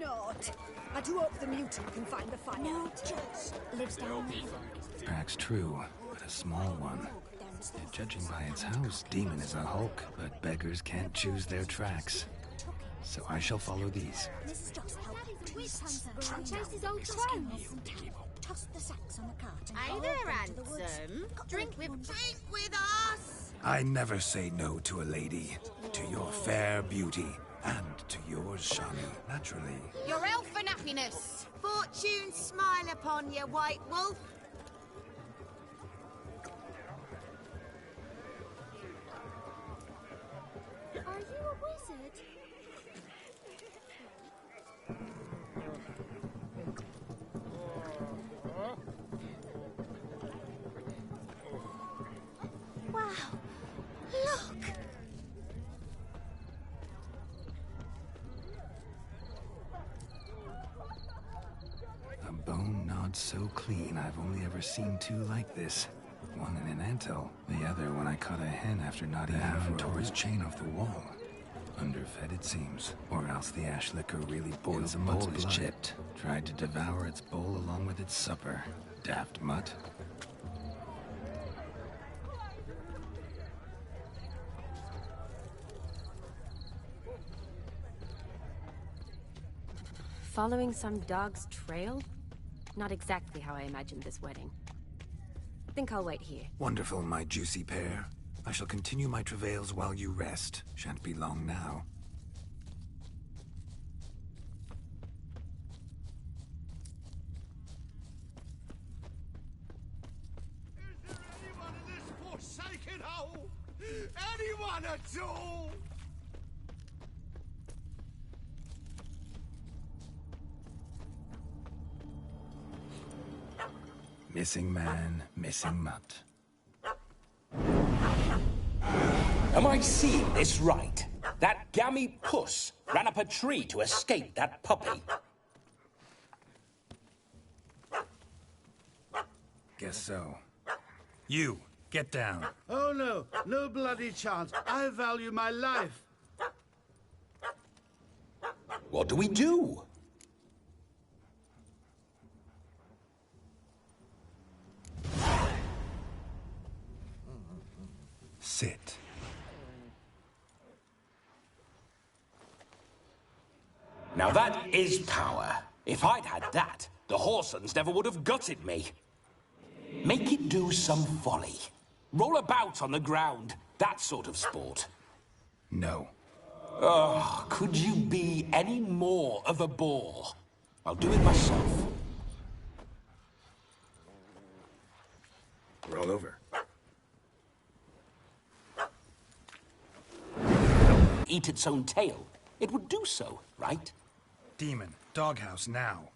not. I do hope the mutant can find the fire. No, just lives down there. Tracks true, but a small one. Judging by its house, Demon is a hulk, but beggars can't choose their tracks. So I shall follow these. Mrs. Joss helped twists. Chase his old clothes. Toss the sacks on the cart. Hey there, handsome. Drink with us. I never say no to a lady. To your fair beauty. And to yours, Shani, naturally. Your elfin happiness. Fortune smile upon you, White Wolf. Are you a wizard? Wow! Look! A bone knot so clean I've only ever seen two like this. One in an anthill, the other when I caught a hen after knotting the hound tore his chain off the wall. Underfed it seems, or else the ash liquor really boils a mutt's blood. Chipped. Tried to devour its bowl along with its supper. Daft mutt. Following some dog's trail? Not exactly how I imagined this wedding. Think I'll wait here. Wonderful, my juicy pair. I shall continue my travails while you rest. Shan't be long now. Is there anyone in this forsaken hole? Anyone at all? Missing man, missing mutt. Am I seeing this right? That gammy puss ran up a tree to escape that puppy. Guess so. You, get down. Oh no, no bloody chance. I value my life. What do we do? Sit. Now that is power. If I'd had that, the Horsons never would have gutted me. Make it do some folly. Roll about on the ground. That sort of sport. No. Oh, could you be any more of a bore? I'll do it myself. Roll over. Eat its own tail. It would do so, right? Demon, doghouse now.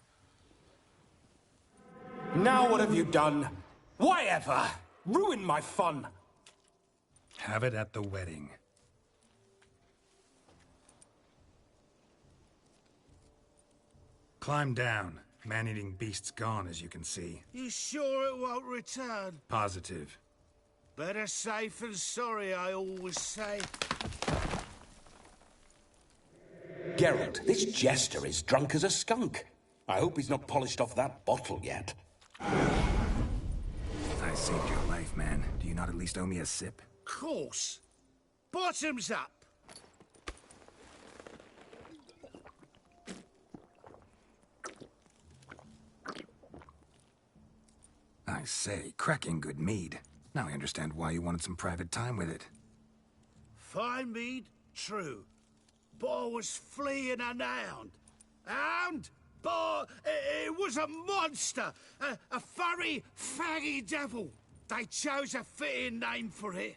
Now what have you done? Why ever? Ruin my fun. Have it at the wedding. Climb down. Man-eating beast's gone, as you can see. You sure it won't return? Positive. Better safe than sorry, I always say. Geralt, this jester is drunk as a skunk. I hope he's not polished off that bottle yet. I saved your life, man. Do you not at least owe me a sip? Course. Bottoms up. I say, cracking good mead. Now I understand why you wanted some private time with it. Fine mead, true. But I was fleeing an hound. Hound? But it was a monster. A furry, faggy devil. They chose a fitting name for it.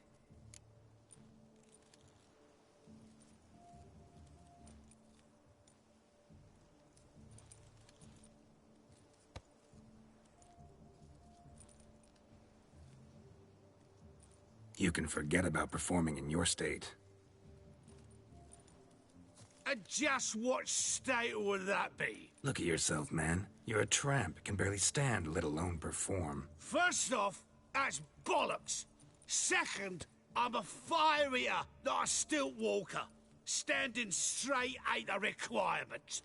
You can forget about performing in your state. And just what state would that be? Look at yourself, man. You're a tramp, can barely stand, let alone perform. First off, that's bollocks. Second, I'm a fire eater, not a stilt walker. Standing straight ain't a requirement.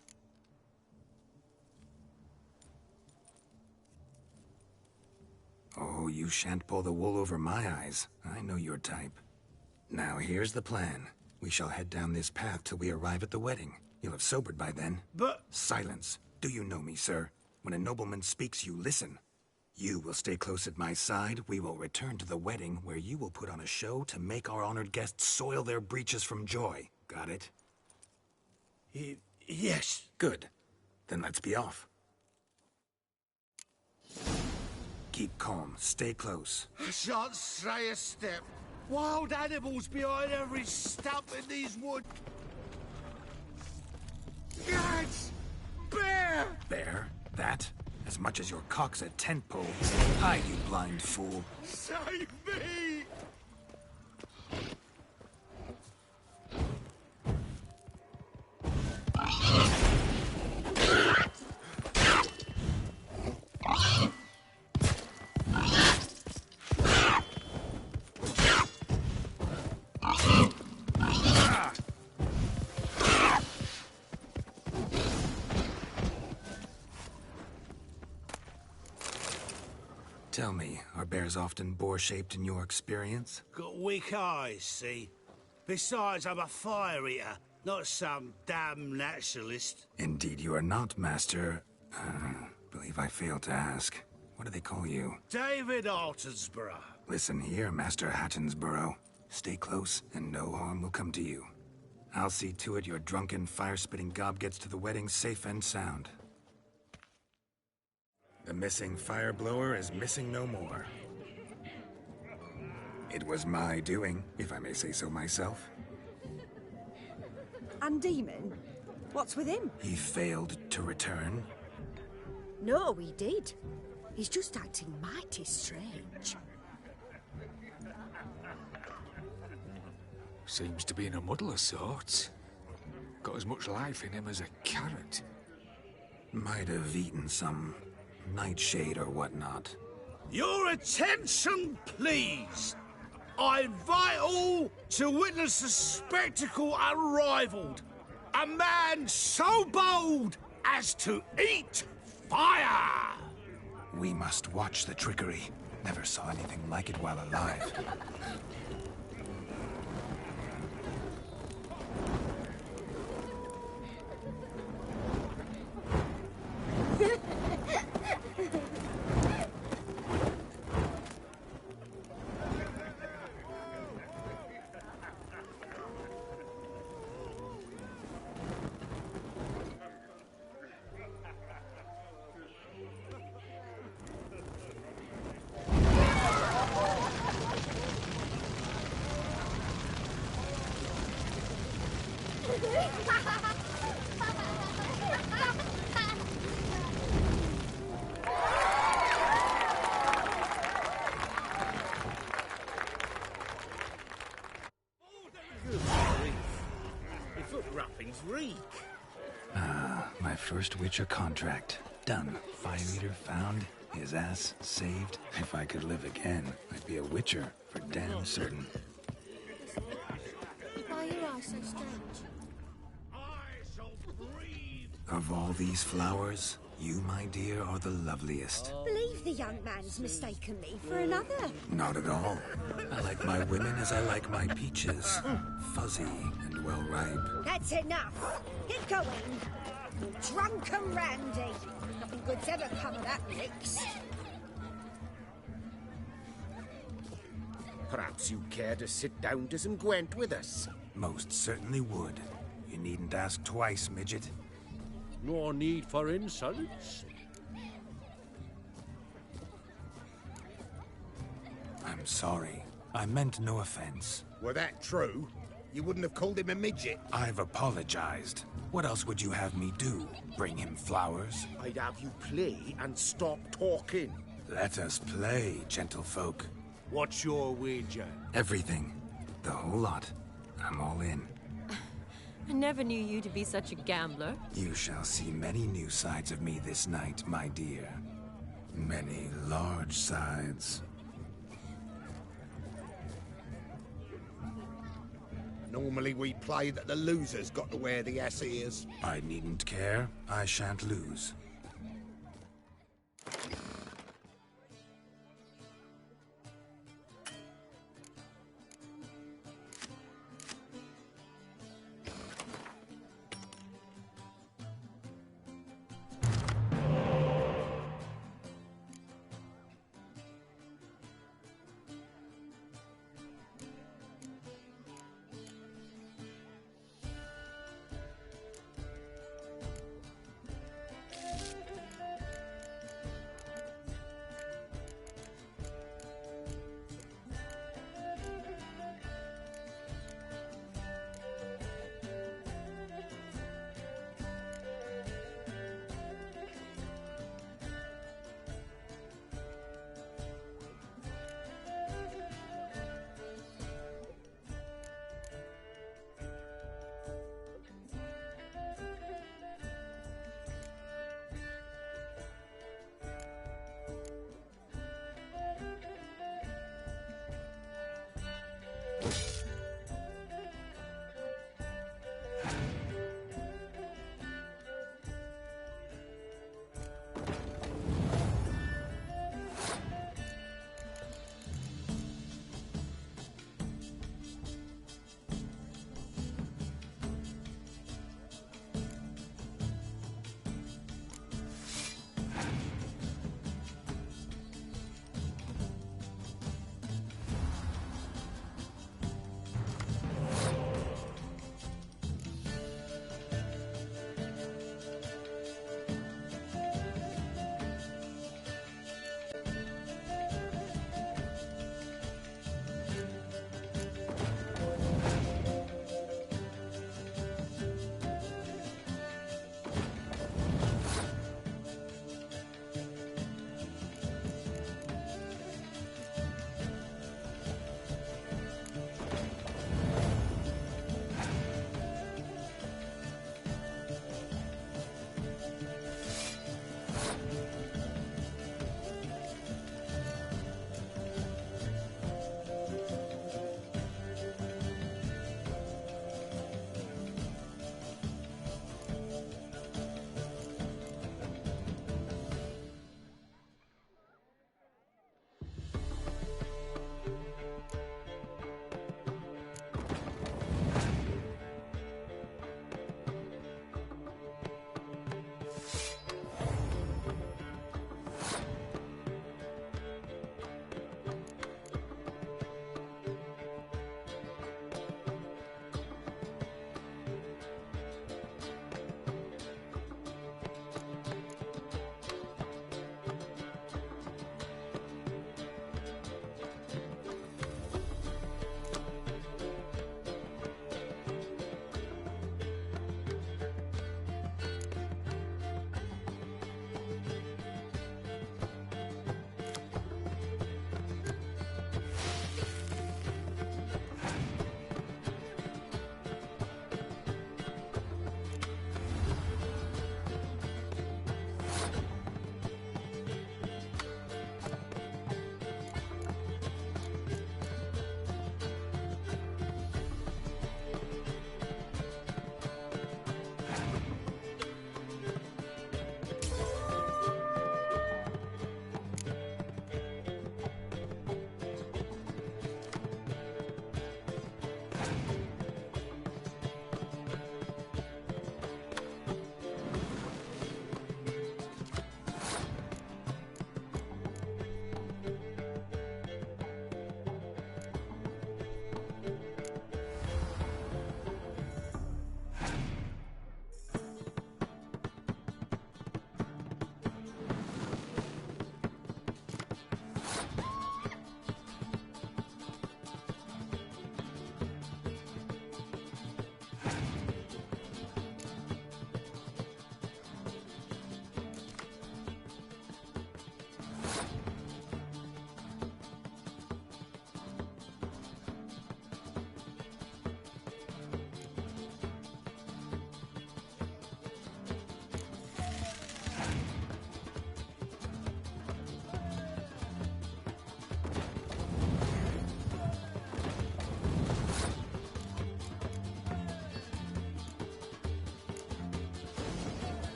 Oh, you shan't pull the wool over my eyes. I know your type. Now, here's the plan. We shall head down this path till we arrive at the wedding. You'll have sobered by then. But... Silence. Do you know me, sir? When a nobleman speaks, you listen. You will stay close at my side. We will return to the wedding, where you will put on a show to make our honored guests soil their breeches from joy. Got it? Yes. Good. Then let's be off. Keep calm. Stay close. I shan't stray a step. Wild animals behind every stump in these woods. Yes! Bear! Bear? That? As much as your cock's a tent pole. Hide, you blind fool. Save me! Tell me, are bears often boar-shaped in your experience? Got weak eyes, see? Besides, I'm a fire eater, not some damn naturalist. Indeed you are not, Master... believe I failed to ask. What do they call you? David Altonsborough. Listen here, Master Hattonsborough. Stay close, and no harm will come to you. I'll see to it your drunken, fire-spitting gob gets to the wedding safe and sound. The missing fire blower is missing no more. It was my doing, if I may say so myself. And Demon? What's with him? He failed to return. No, he did. He's just acting mighty strange. Seems to be in a muddle of sorts. Got as much life in him as a carrot. Might have eaten some nightshade or whatnot. Your attention, please. I invite all to witness a spectacle unrivaled. A man so bold as to eat fire! We must watch the trickery. Never saw anything like it while alive. My first Witcher contract. Done. Fire Eater found. His ass saved. If I could live again, I'd be a Witcher, for damn certain. Why are your eyes so strange? Of all these flowers, you, my dear, are the loveliest. Believe the young man's mistaken me for another. Not at all. I like my women as I like my peaches. Fuzzy and well ripe. That's enough. Get going. You're drunk and randy. Nothing good's ever come of that mix. Perhaps you care to sit down to some Gwent with us? Most certainly would. You needn't ask twice, midget. No need for insults. I'm sorry. I meant no offense. Were that true, you wouldn't have called him a midget. I've apologized. What else would you have me do? Bring him flowers? I'd have you play and stop talking. Let us play, gentlefolk. What's your wager? Everything. The whole lot. I'm all in. I never knew you to be such a gambler. You shall see many new sides of me this night, my dear. Many large sides. Normally we play that the loser's got to wear the ass ears. I needn't care. I shan't lose.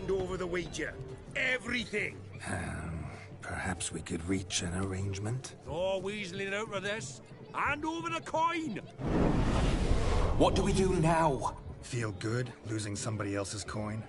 hand over the wager. Everything. Perhaps we could reach an arrangement? No weaseling out of this. Hand over the coin! What do we do now? Feel good losing somebody else's coin?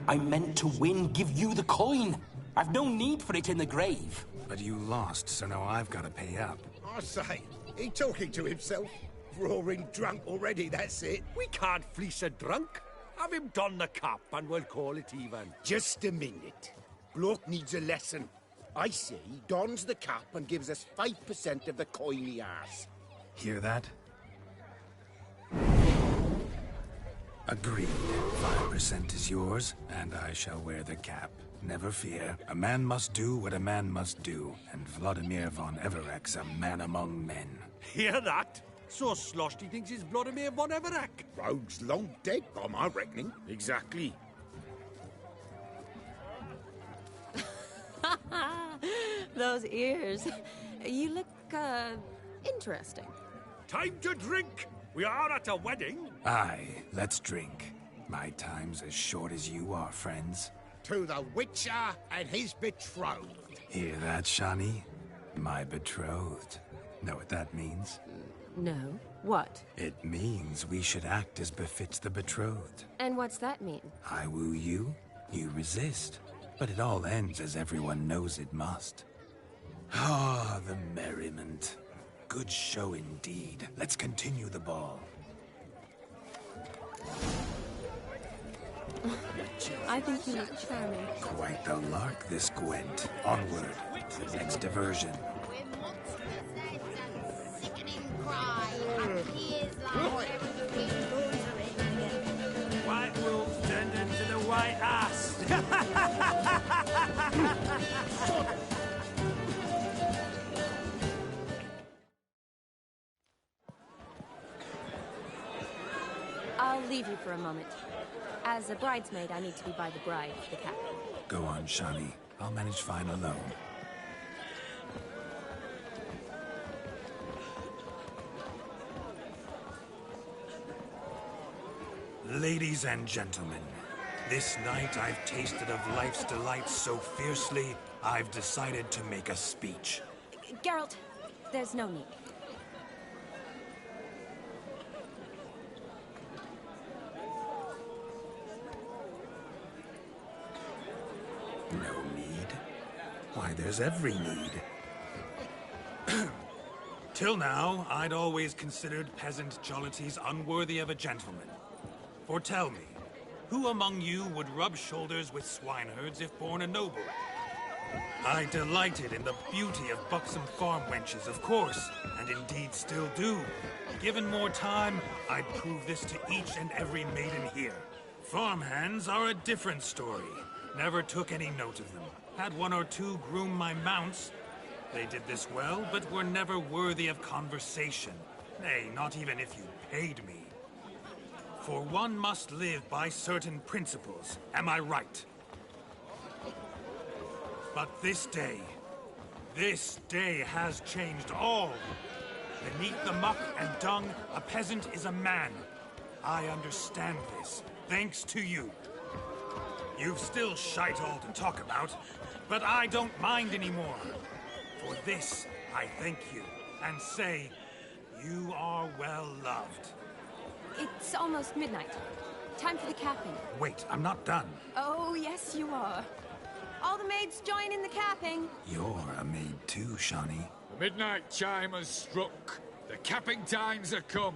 I meant to win, give you the coin. I've no need for it in the grave. But you lost, so now I've got to pay up. I say, he talking to himself. Roaring drunk already, that's it. We can't fleece a drunk. Have him don the cap and we'll call it even. Just a minute. Bloke needs a lesson. I say he dons the cap and gives us 5% of the coin he has. Hear that? Agreed. 5% is yours, and I shall wear the cap. Never fear. A man must do what a man must do, and Vladimir von Evereck's a man among men. Hear that? So sloshed he thinks he's Vladimir von Evereck. Rogue's long dead, by my reckoning. Exactly. Those ears. You look, interesting. Time to drink! We are at a wedding. Aye, let's drink. My time's as short as you are, friends. To the Witcher and his betrothed. Hear that, Shani? My betrothed. Know what that means? No. What? It means we should act as befits the betrothed. And what's that mean? I woo you, you resist. But it all ends as everyone knows it must. Ah, the merriment. Good show indeed. Let's continue the ball. I think you look charming. Quite the lark, this Gwent. Onward. The next diversion. White wolves turned into the white ass. I'll leave you for a moment. As a bridesmaid, I need to be by the bride for the cap. Go on, Shani. I'll manage fine alone. Ladies and gentlemen, this night I've tasted of life's delights so fiercely, I've decided to make a speech. Geralt, there's no need. No need? Why, there's every need. Till now, I'd always considered peasant jollities unworthy of a gentleman. For tell me, who among you would rub shoulders with swineherds if born a noble? I delighted in the beauty of buxom farm wenches, of course, and indeed still do. Given more time, I'd prove this to each and every maiden here. Farmhands are a different story. Never took any note of them. Had one or two groom my mounts. They did this well, but were never worthy of conversation. Nay, not even if you paid me. For one must live by certain principles, am I right? But this day has changed all. Beneath the muck and dung, a peasant is a man. I understand this, thanks to you. You've still shite all to talk about, but I don't mind anymore. For this, I thank you, and say, you are well loved. It's almost midnight. Time for the capping. Wait, I'm not done. Oh, yes, you are. All the maids join in the capping. You're a maid too, Shani. The midnight chime has struck. The capping times are come.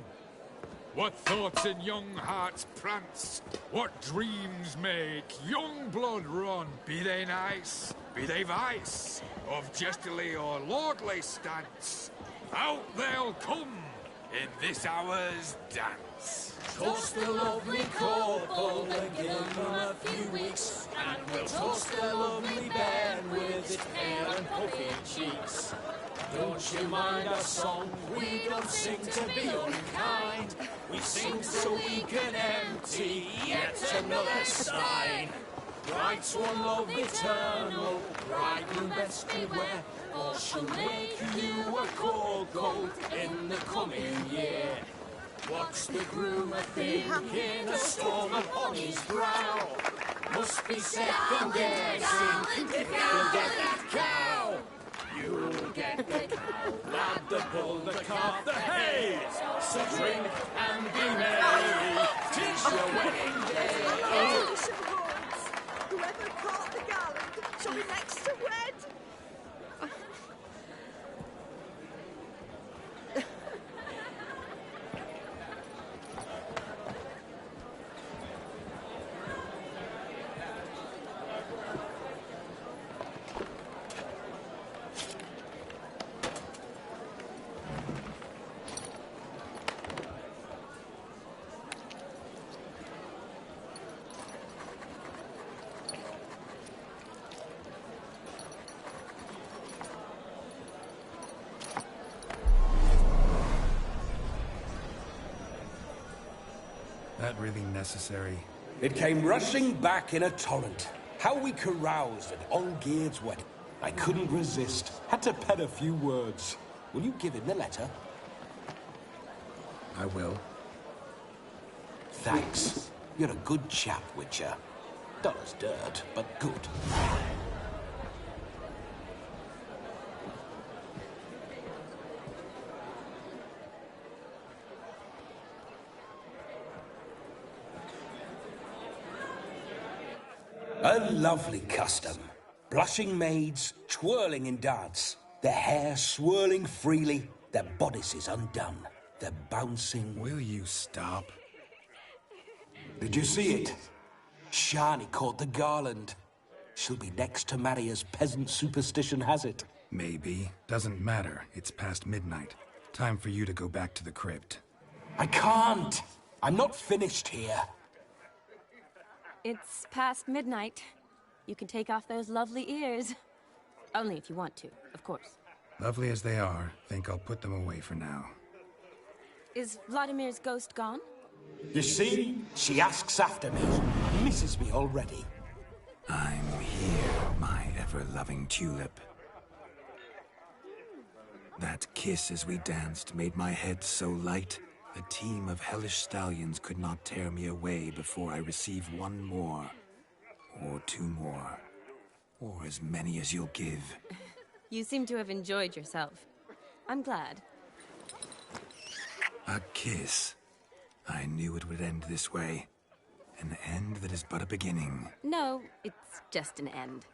What thoughts in young hearts prance? What dreams make young blood run? Be they nice, be they vice, of jestily or lordly stance, out they'll come in this hour's dance. Toast the lovely couple and give them a few weeks, and we'll toast the lovely bed with its pale and puffy cheeks. Don't you mind our song? We don't sing to be unkind. We sing so we can empty yet another stein. Bride's one love eternal, bridegroom best beware, or she'll make you a cold coat in the coming year. What's the groom a thinking? A storm upon his brow. must be second guessing. If you get that cow, you'll get the cow. Lad, the bull, the calf, the hay. So drink and be merry. 'Tis your wedding day. Oh, whoever caught the garland shall be next to wed. That really necessary? It came rushing back in a torrent. How we caroused at Olgierd's wedding. I couldn't resist. Had to pen a few words. Will you give him the letter? I will. Thanks. You're a good chap, Witcher. Dull as dirt, but good. A lovely custom. Blushing maids, twirling in dance. Their hair swirling freely, their bodices undone. They're bouncing. Will you stop? Did you see it? Shani caught the garland. She'll be next to marry as peasant superstition has it. Maybe. Doesn't matter. It's past midnight. Time for you to go back to the crypt. I can't. I'm not finished here. It's past midnight. You can take off those lovely ears. Only if you want to, of course. Lovely as they are, think I'll put them away for now. Is Vladimir's ghost gone? You see? She asks after me. Misses me already. I'm here, my ever-loving tulip. That kiss as we danced made my head so light. A team of hellish stallions could not tear me away before I receive one more. Or two more. Or as many as you'll give. You seem to have enjoyed yourself. I'm glad. A kiss. I knew it would end this way. An end that is but a beginning. No, it's just an end.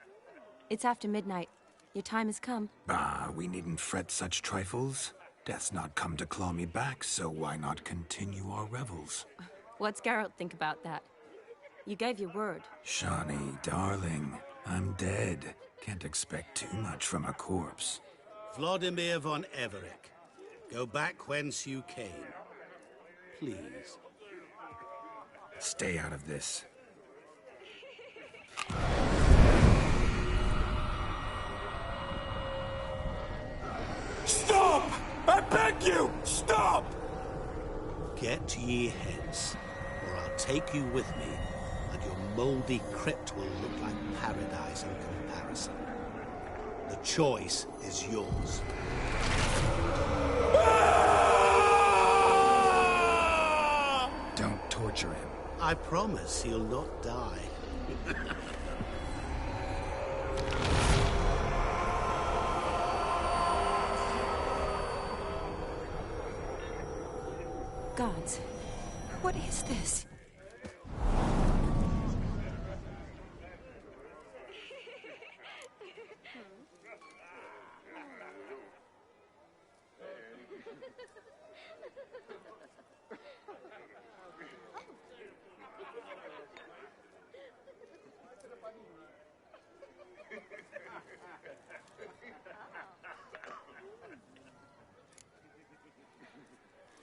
It's after midnight. Your time has come. Bah, we needn't fret such trifles. Death's not come to claw me back, so why not continue our revels? What's Geralt think about that? You gave your word. Shani, darling, I'm dead. Can't expect too much from a corpse. Vladimir von Everick, go back whence you came. Please. Stay out of this. Stop! I beg you! Stop! Get ye hence, or I'll take you with me, and your mouldy crypt will look like paradise in comparison. The choice is yours. Don't torture him. I promise he'll not die. Gods, what is this?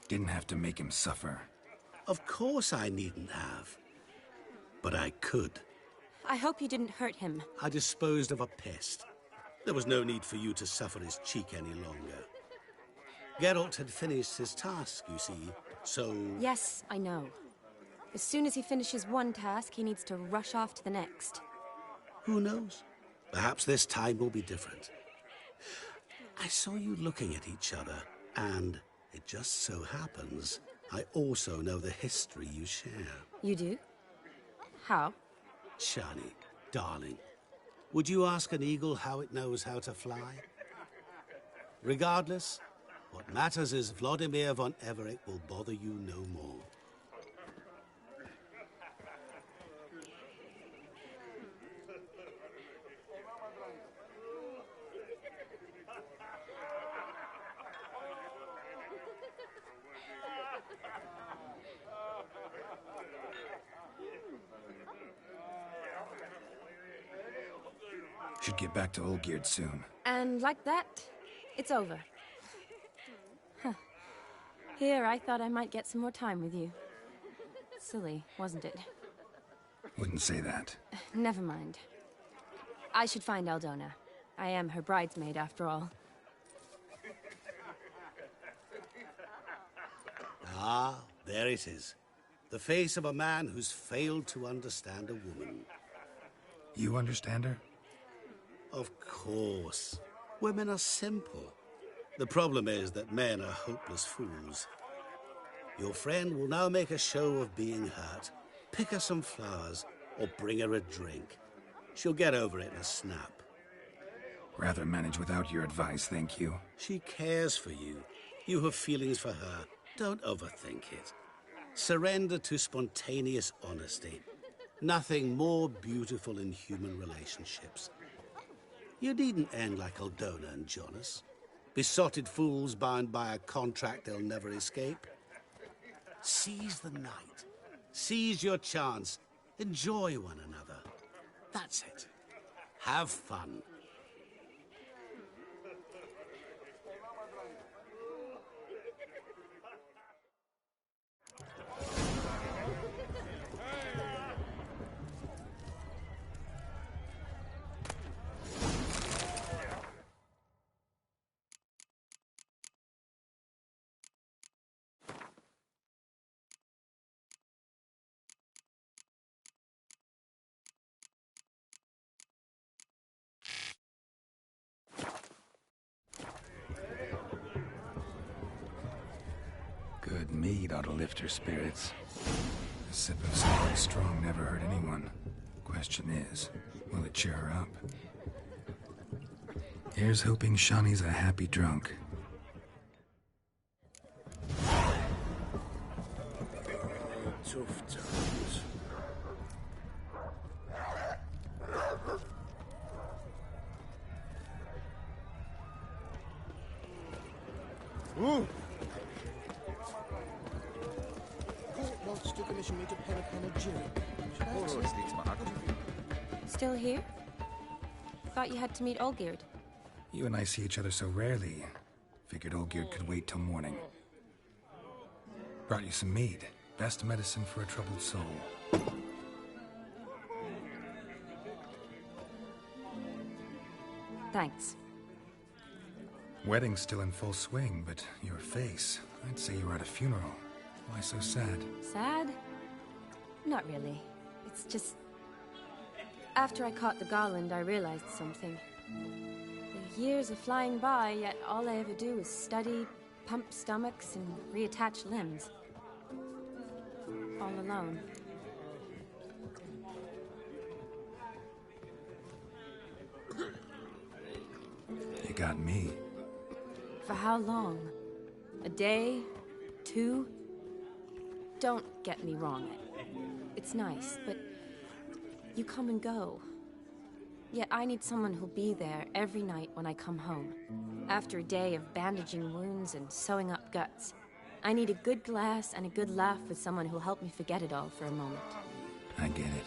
Didn't have to make him suffer. Of course I needn't have. But I could. I hope you didn't hurt him. I disposed of a pest. There was no need for you to suffer his cheek any longer. Geralt had finished his task, you see, so... Yes, I know. As soon as he finishes one task, he needs to rush off to the next. Who knows? Perhaps this time will be different. I saw you looking at each other, and it just so happens I also know the history you share. You do? How? Shani, darling, would you ask an eagle how it knows how to fly? Regardless, what matters is Vladimir von Everett will bother you no more. Should get back to Olgierd soon. And like that, it's over. Huh. Here, I thought I might get some more time with you. Silly, wasn't it? Wouldn't say that. Never mind. I should find Aldona. I am her bridesmaid, after all. Ah, there it is. The face of a man who's failed to understand a woman. You understand her? Of course. Women are simple. The problem is that men are hopeless fools. Your friend will now make a show of being hurt, pick her some flowers, or bring her a drink. She'll get over it in a snap. Rather manage without your advice, thank you. She cares for you. You have feelings for her. Don't overthink it. Surrender to spontaneous honesty. Nothing more beautiful in human relationships. You needn't end like Aldona and Jonas. Besotted fools bound by a contract they'll never escape. Seize the night. Seize your chance. Enjoy one another. That's it. Have fun. Good mead ought to lift her spirits. A sip of something strong never hurt anyone. Question is, will it cheer her up? Here's hoping Shani's a happy drunk. Tough times. Ooh! Court wants to commission me to pen a panegyric. Still here? Thought you had to meet Olgierd. You and I see each other so rarely. Figured Olgierd could wait till morning. Brought you some mead. Best medicine for a troubled soul. Thanks. Wedding's still in full swing, but your face, I'd say you were at a funeral. Why so sad? Sad? Not really. It's just... After I caught the garland, I realized something. The years are flying by, yet all I ever do is study, pump stomachs, and reattach limbs. All alone. You got me. For how long? A day? 2? Don't get me wrong. It's nice, but you come and go. Yet I need someone who'll be there every night when I come home. After a day of bandaging wounds and sewing up guts, I need a good glass and a good laugh with someone who'll help me forget it all for a moment. I get it.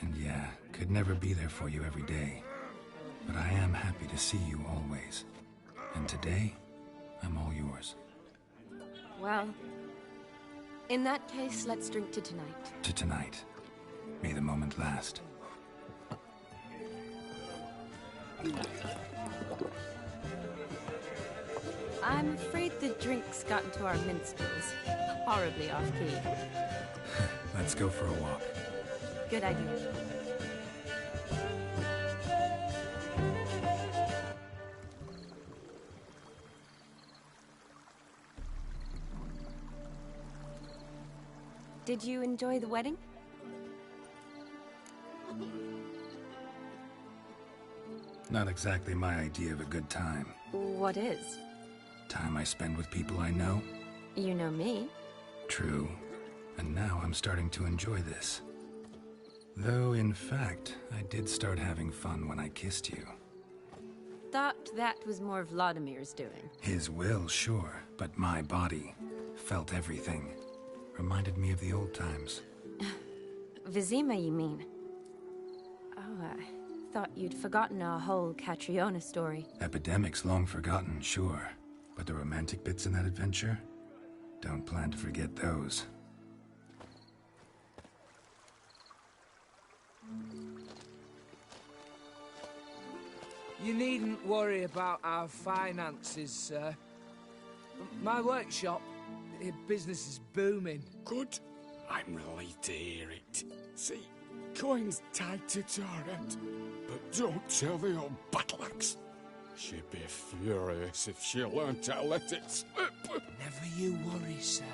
And yeah, could never be there for you every day. But I am happy to see you always. And today, I'm all yours. Well, in that case, let's drink to tonight. To tonight. May the moment last. I'm afraid the drink's got into our minstrels. Horribly off-key. Let's go for a walk. Good idea. Did you enjoy the wedding? Not exactly my idea of a good time. What is? Time I spend with people I know. You know me. True. And now I'm starting to enjoy this. Though, in fact, I did start having fun when I kissed you. Thought that was more Vladimir's doing. His will, sure, but my body felt everything. Reminded me of the old times. Vizima, you mean? Oh, I thought you'd forgotten our whole Catriona story. Epidemics long forgotten, sure. But the romantic bits in that adventure? Don't plan to forget those. You needn't worry about our finances, sir. My workshop, business is booming. Good. I'm relieved to hear it. See, coin's tied to Torrent, but don't tell the old battleaxe. She'd be furious if she learned to let it slip. Never you worry, sir.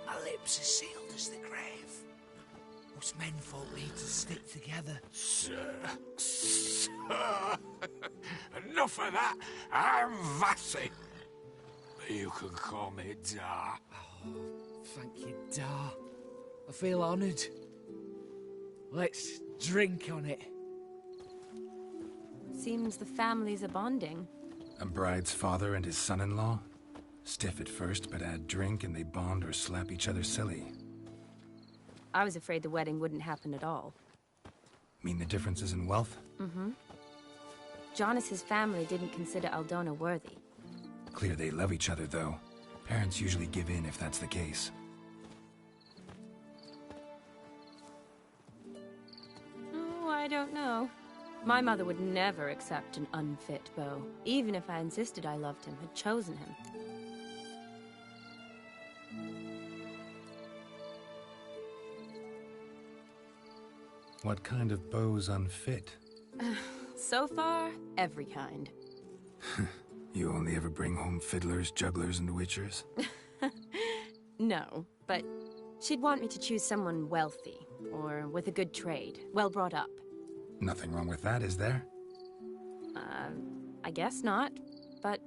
My lips are sealed as the grave. Us menfolk need to stick together. Sir. Enough of that. I'm Vassy. You can call me Dar. Oh, thank you, Dar. I feel honoured. Let's drink on it. Seems the families are bonding. A bride's father and his son-in-law? Stiff at first, but add drink and they bond or slap each other silly. I was afraid the wedding wouldn't happen at all. Mean the differences in wealth? Mm-hmm. Jonas's family didn't consider Aldona worthy. Clear they love each other, though. Parents usually give in if that's the case. Oh, I don't know. My mother would never accept an unfit beau, even if I insisted I loved him, had chosen him. What kind of beau's unfit? So far, every kind. You only ever bring home fiddlers, jugglers, and witchers? No, but she'd want me to choose someone wealthy, or with a good trade, well brought up. Nothing wrong with that, is there? I guess not, but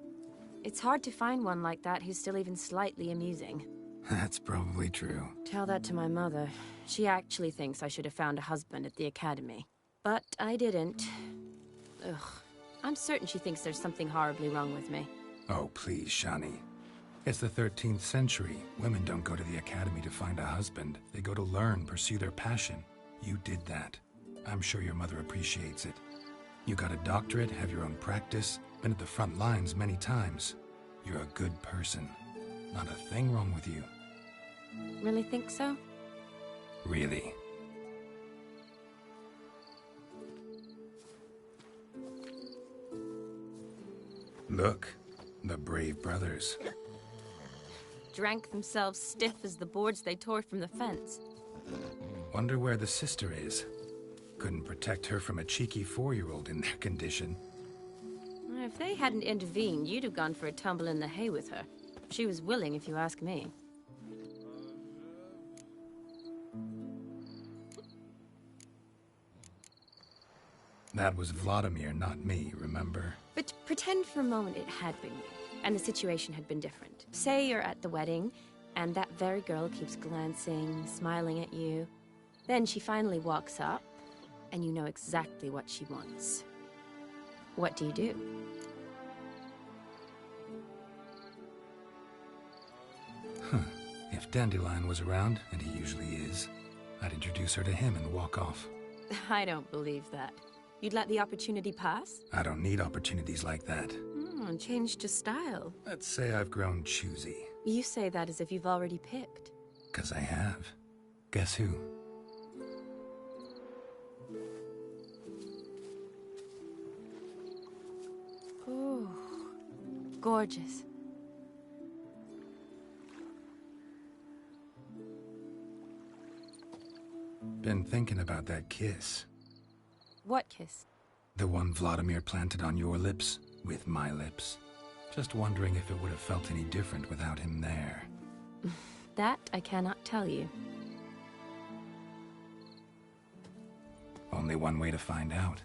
it's hard to find one like that who's still even slightly amusing. That's probably true. Tell that to my mother. She actually thinks I should have found a husband at the academy. But I didn't. Ugh. I'm certain she thinks there's something horribly wrong with me. Oh, please, Shani. It's the 13th century. Women don't go to the academy to find a husband. They go to learn, pursue their passion. You did that. I'm sure your mother appreciates it. You got a doctorate, have your own practice, been at the front lines many times. You're a good person. Not a thing wrong with you. Really think so? Really. Look, the brave brothers. Drank themselves stiff as the boards they tore from the fence. Wonder where the sister is. Couldn't protect her from a cheeky 4-year-old in their condition. If they hadn't intervened, you'd have gone for a tumble in the hay with her. She was willing, if you ask me. That was Vladimir, not me, remember? But pretend for a moment it had been you, and the situation had been different. Say you're at the wedding, and that very girl keeps glancing, smiling at you. Then she finally walks up, and you know exactly what she wants. What do you do? If Dandelion was around, and he usually is, I'd introduce her to him and walk off. I don't believe that. You'd let the opportunity pass? I don't need opportunities like that. Changed your style. Let's say I've grown choosy. You say that as if you've already picked. 'Cause I have. Guess who? Oh, gorgeous. Been thinking about that kiss. What kiss? The one Vladimir planted on your lips, with my lips. Just wondering if it would have felt any different without him there. That I cannot tell you. Only one way to find out.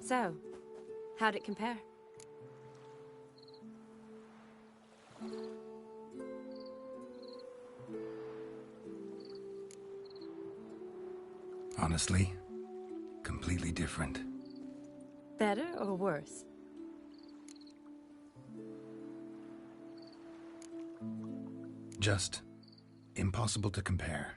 So, how'd it compare? Honestly, completely different. Better or worse? Just impossible to compare.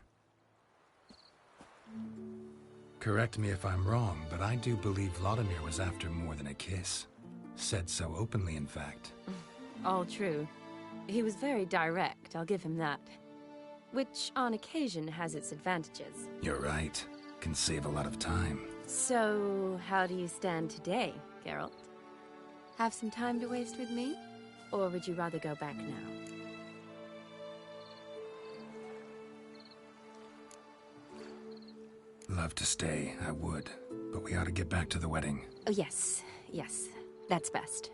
Correct me if I'm wrong, but I do believe Vladimir was after more than a kiss. Said so openly, in fact. All true. He was very direct, I'll give him that. Which, on occasion, has its advantages. You're right. Can save a lot of time. So, how do you stand today, Geralt? Have some time to waste with me? Or would you rather go back now? Love to stay, I would. But we ought to get back to the wedding. Oh, yes. Yes. That's best.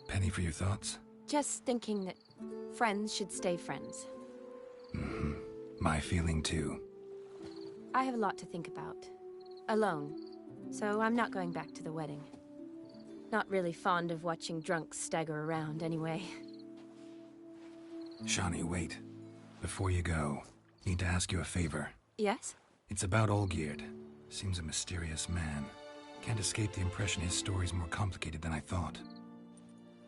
Penny for your thoughts? Just thinking that friends should stay friends. Mm-hmm. My feeling too. I have a lot to think about. Alone. So I'm not going back to the wedding. Not really fond of watching drunks stagger around, anyway. Shani, wait. Before you go, need to ask you a favor. Yes? It's about Olgierd. Seems a mysterious man. Can't escape the impression his story's more complicated than I thought.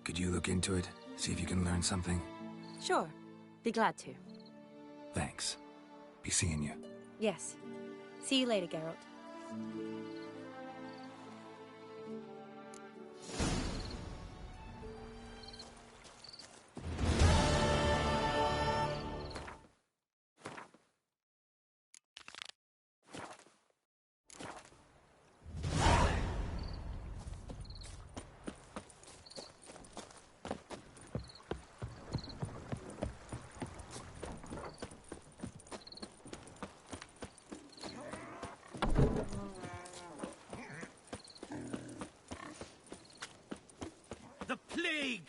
Could you look into it? See if you can learn something? Sure. Be glad to. Thanks. Be seeing you. Yes. See you later, Geralt. The plague!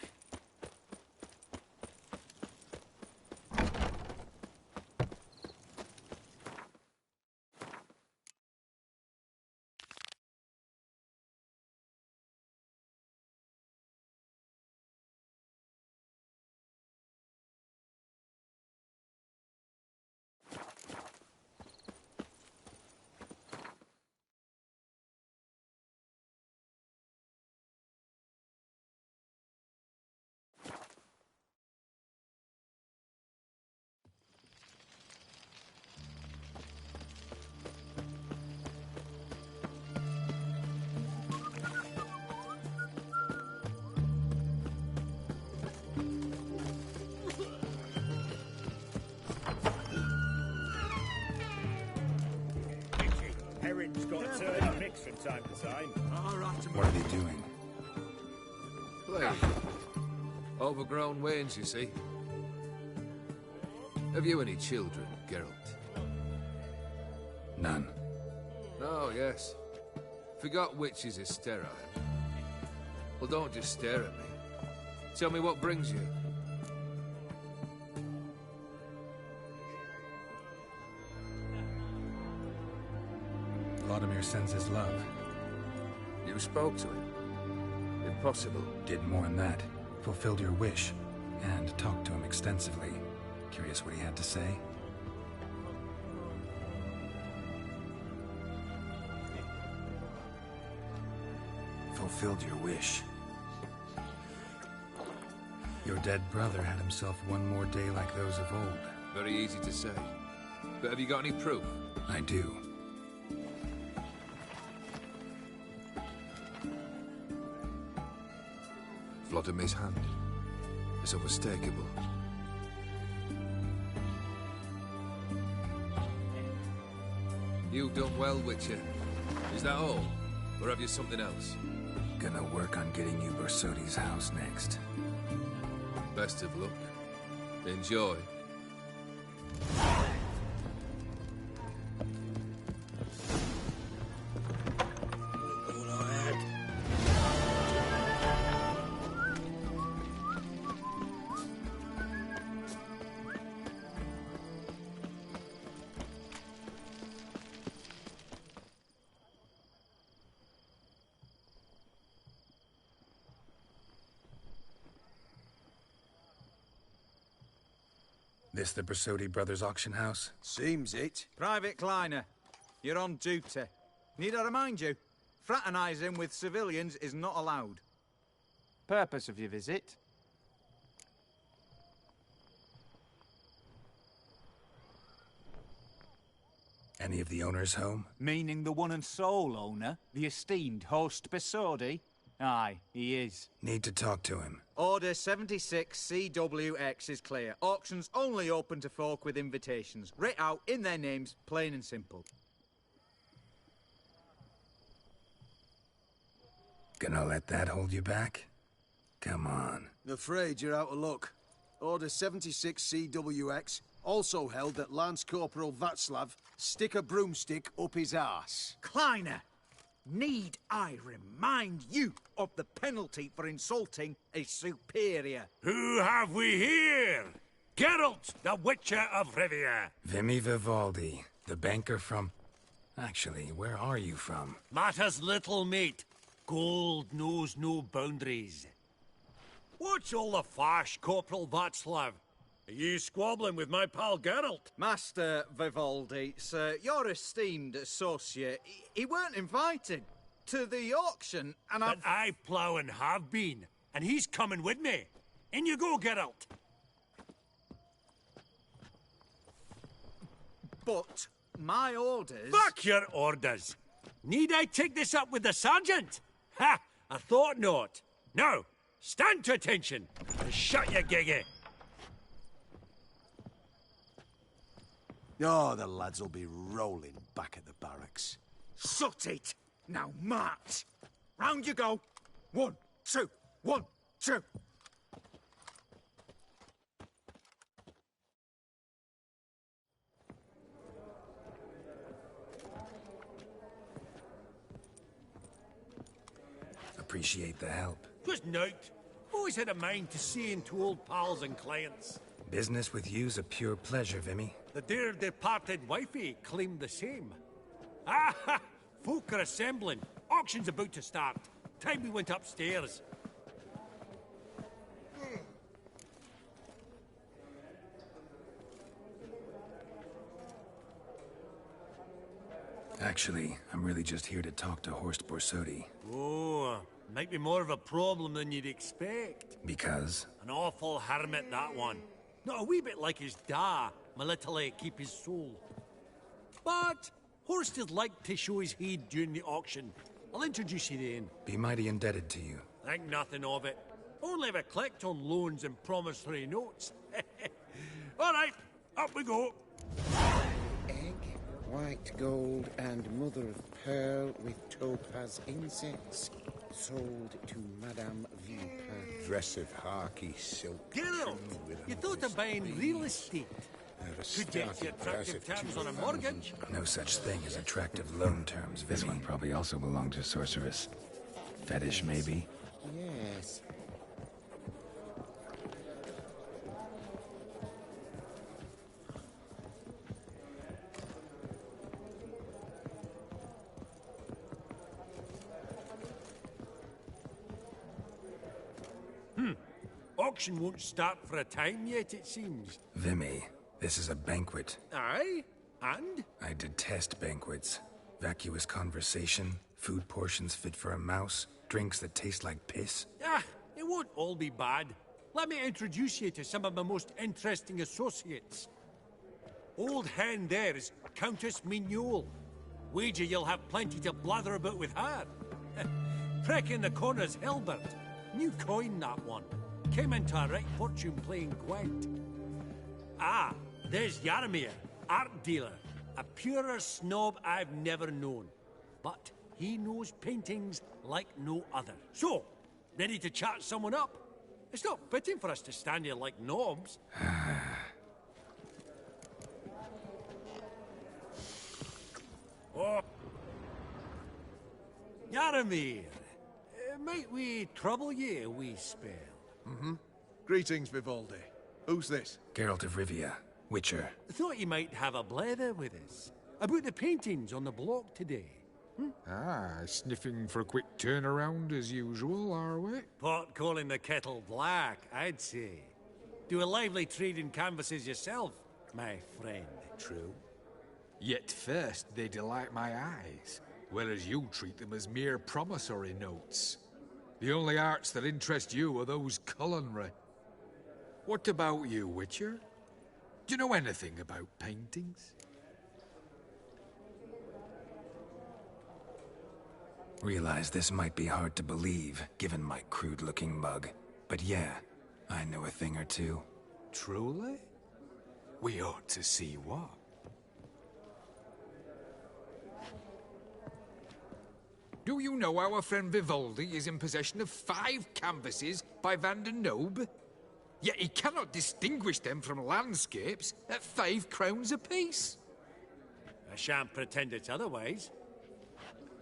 Herring's got to turn the mix from time to time. What are they doing? Play. Overgrown wains, you see. Have you any children, Geralt? None. Oh, yes. Forgot witches is sterile. Well, don't just stare at me. Tell me what brings you. Vladimir sends his love. You spoke to him? Impossible. Did more than that. Fulfilled your wish. And talked to him extensively. Curious what he had to say? Fulfilled your wish. Your dead brother had himself one more day like those of old. Very easy to say. But have you got any proof? I do. Vladimir's hand is unmistakable. You've done well, Witcher. Is that all? Or have you something else? Gonna work on getting you Borsodi's house next. Best of luck. Enjoy. This the Bersodi Brothers auction house? Seems it. Private Kleiner, you're on duty. Need I remind you, fraternising with civilians is not allowed. Purpose of your visit? Any of the owners home? Meaning the one and sole owner, the esteemed host Bersodi? Aye, he is. Need to talk to him. Order 76 CWX is clear. Auctions only open to folk with invitations. Writ out in their names, plain and simple. Gonna let that hold you back? Come on. Afraid you're out of luck. Order 76 CWX also held that Lance Corporal Václav stick a broomstick up his arse. Kleiner, need I remind you of the penalty for insulting a superior? Who have we here? Geralt, the Witcher of Rivia. Vimy Vivaldi, the banker from... Actually, where are you from? Matters little, mate. Gold knows no boundaries. What's all the fash, Corporal Václav? Are you squabbling with my pal Geralt? Master Vivaldi, sir, your esteemed associate, he weren't invited to the auction, and But I plough and have been, and he's coming with me. In you go, Geralt. But my orders... Back your orders! Need I take this up with the sergeant? Ha! I thought not. Now, stand to attention and shut your giggy. Oh, the lads will be rolling back at the barracks. Shut it! Now march! Round you go! 1, 2, 1, 2! Appreciate the help. Just note. Always had a mind to seeing to old pals and clients. Business with you's a pure pleasure, Vimy. The dear departed wifey claimed the same. Ah ha! Folk are assembling. Auction's about to start. Time we went upstairs. Actually, I'm really just here to talk to Horst Bersodi. Oh, might be more of a problem than you'd expect. Because? An awful hermit, that one. Not a wee bit like his da, my little keep his soul. But Horst would like to show his heed during the auction. I'll introduce you then. Be mighty indebted to you. Think nothing of it. Only ever collect on loans and promissory notes. All right, up we go. Egg, white gold, and mother of pearl with topaz incense. Sold to Madame Vipin. Dress of harky silk. Geralt, you thought of buying real estate. Could get you attractive terms on a mortgage. No such thing as attractive loan terms, Vimy. This one probably also belonged to Sorceress. Fetish, maybe? Yes. Auction won't start for a time yet, it seems. Vimy, this is a banquet. Aye? And? I detest banquets. Vacuous conversation, food portions fit for a mouse, drinks that taste like piss. Ah, it won't all be bad. Let me introduce you to some of my most interesting associates. Old hen there is Countess Mignole. Wager you'll have plenty to blather about with her. Prick in the corner's Hilbert. New coin, that one. Came into a right fortune playing Gwent. Ah, there's Yaromir, art dealer. A purer snob I've never known. But he knows paintings like no other. So, ready to chat someone up? It's not fitting for us to stand here like knobs. Oh. Yaromir, might we trouble ye a wee spell? Mm-hmm. Greetings, Vivaldi. Who's this? Geralt of Rivia, Witcher. Thought you might have a blather with us. About the paintings on the block today. Ah, sniffing for a quick turnaround as usual, are we? Pot calling the kettle black, I'd say. Do a lively trade in canvases yourself, my friend. True. Yet first they delight my eyes, whereas you treat them as mere promissory notes. The only arts that interest you are those culinary. What about you, Witcher? Do you know anything about paintings? Realize this might be hard to believe, given my crude-looking mug. But yeah, I know a thing or two. Truly? We ought to see what. Do you know our friend Vivaldi is in possession of 5 canvases by Van der Nobe? Yet he cannot distinguish them from landscapes at 5 crowns apiece. I shan't pretend it's otherwise.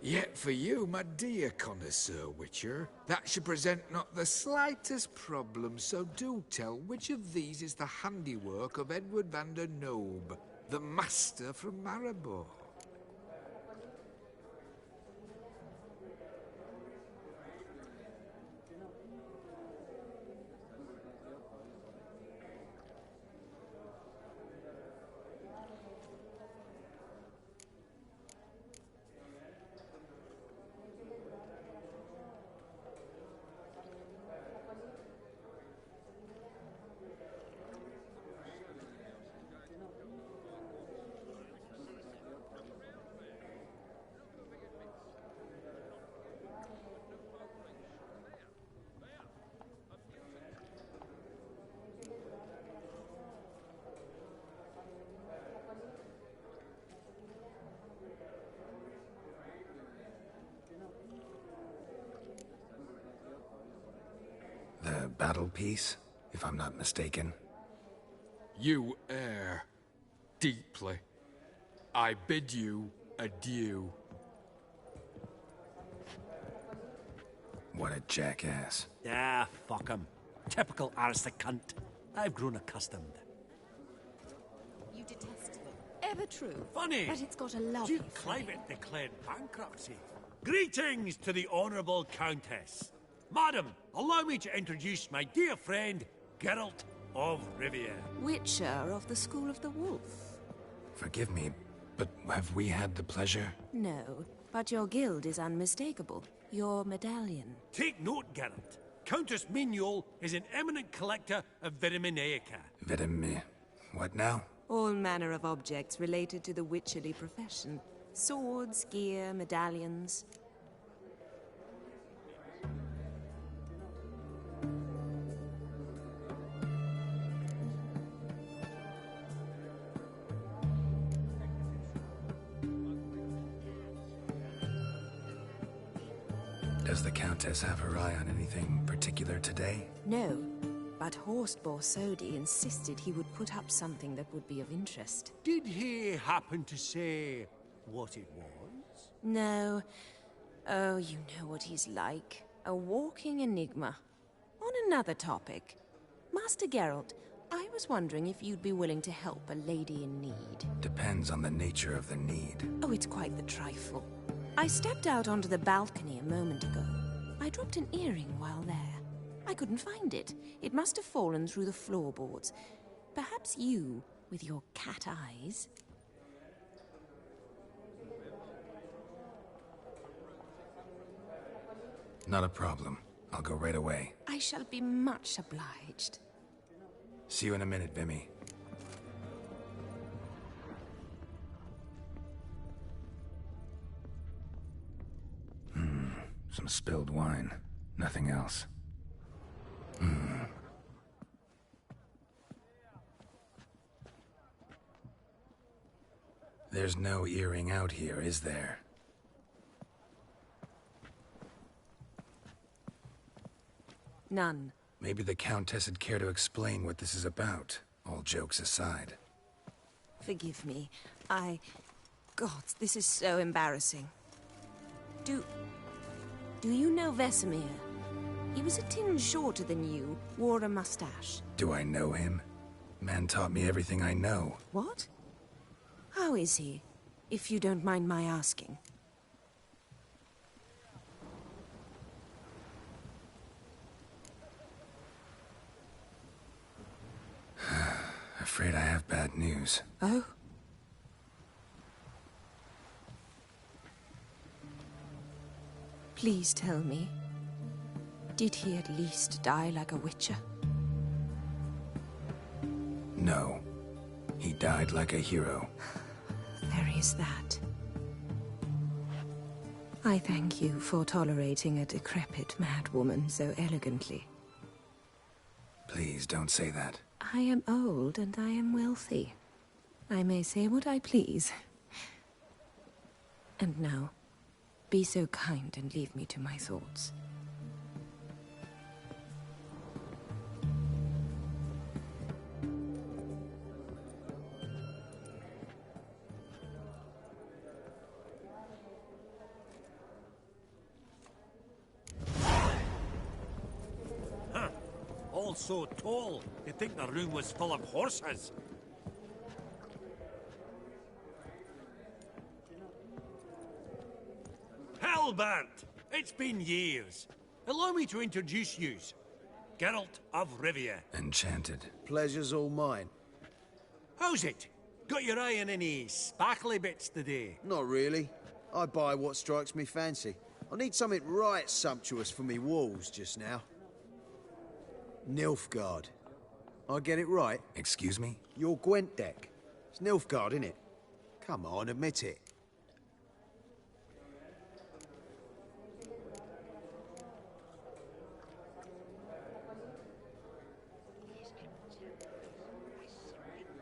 Yet for you, my dear connoisseur Witcher, that should present not the slightest problem, so do tell which of these is the handiwork of Edward van der Nobe, the master from Maribor. The battle piece, if I'm not mistaken. You err deeply. I bid you adieu. What a jackass. Ah, fuck him. Typical aristocrat cunt. I've grown accustomed. You detest them. Ever true. Funny. But it's got a lovely Duke Climate declared bankruptcy. Greetings to the Honourable Countess. Madam, allow me to introduce my dear friend, Geralt of Rivia. Witcher of the School of the Wolf. Forgive me, but have we had the pleasure? No, but your guild is unmistakable. Your medallion. Take note, Geralt. Countess Mignol is an eminent collector of Vitaminaica. What now? All manner of objects related to the witcherly profession. Swords, gear, medallions. Does the Countess have her eye on anything particular today? No, but Horst Borsodi insisted he would put up something that would be of interest. Did he happen to say what it was? No. Oh, you know what he's like. A walking enigma. On another topic. Master Geralt, I was wondering if you'd be willing to help a lady in need. Depends on the nature of the need. Oh, it's quite the trifle. I stepped out onto the balcony a moment ago. I dropped an earring while there. I couldn't find it. It must have fallen through the floorboards. Perhaps you, with your cat eyes... Not a problem. I'll go right away. I shall be much obliged. See you in a minute, Vimy. Some spilled wine. Nothing else. There's no earring out here, is there? None. Maybe the Countess would care to explain what this is about, all jokes aside. Forgive me. God, this is so embarrassing. Do you know Vesemir? He was a tinge shorter than you, wore a mustache. Do I know him? Man taught me everything I know. What? How is he, if you don't mind my asking? afraid I have bad news. Oh? Please tell me, did he at least die like a witcher? No. He died like a hero. There is that. I thank you for tolerating a decrepit madwoman so elegantly. Please don't say that. I am old and I am wealthy. I may say what I please. And now, be so kind and leave me to my thoughts. All so tall, you'd think the room was full of horses. Halbert! It's been years. Allow me to introduce yous. Geralt of Rivia. Enchanted. Pleasure's all mine. How's it? Got your eye on any sparkly bits today? Not really. I buy what strikes me fancy. I need something right sumptuous for me walls just now. Nilfgaard. I get it right? Excuse me? Your Gwent deck. It's Nilfgaard, innit? Come on, admit it.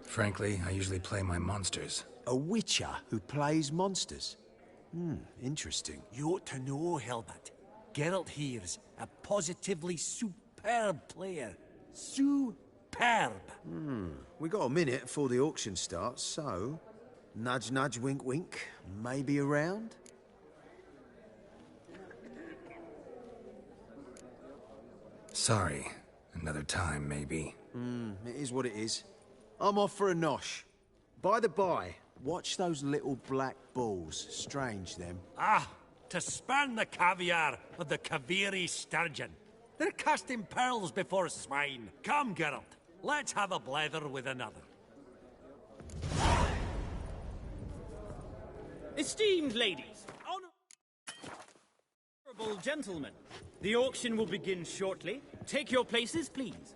Frankly, I usually play my monsters. A witcher who plays monsters? Interesting. You ought to know, Helmut. Geralt here's a positively superb player. Superb. We got a minute before the auction starts, so... Nudge, nudge, wink, wink. Maybe around? Sorry. Another time, maybe. It is what it is. I'm off for a nosh. By the by, watch those little black balls. Strange, them. Ah, to spurn the caviar of the Kaviri sturgeon. They're casting pearls before swine. Come, Geralt. Let's have a blether with another. Esteemed ladies, honorable gentlemen, the auction will begin shortly. Take your places, please.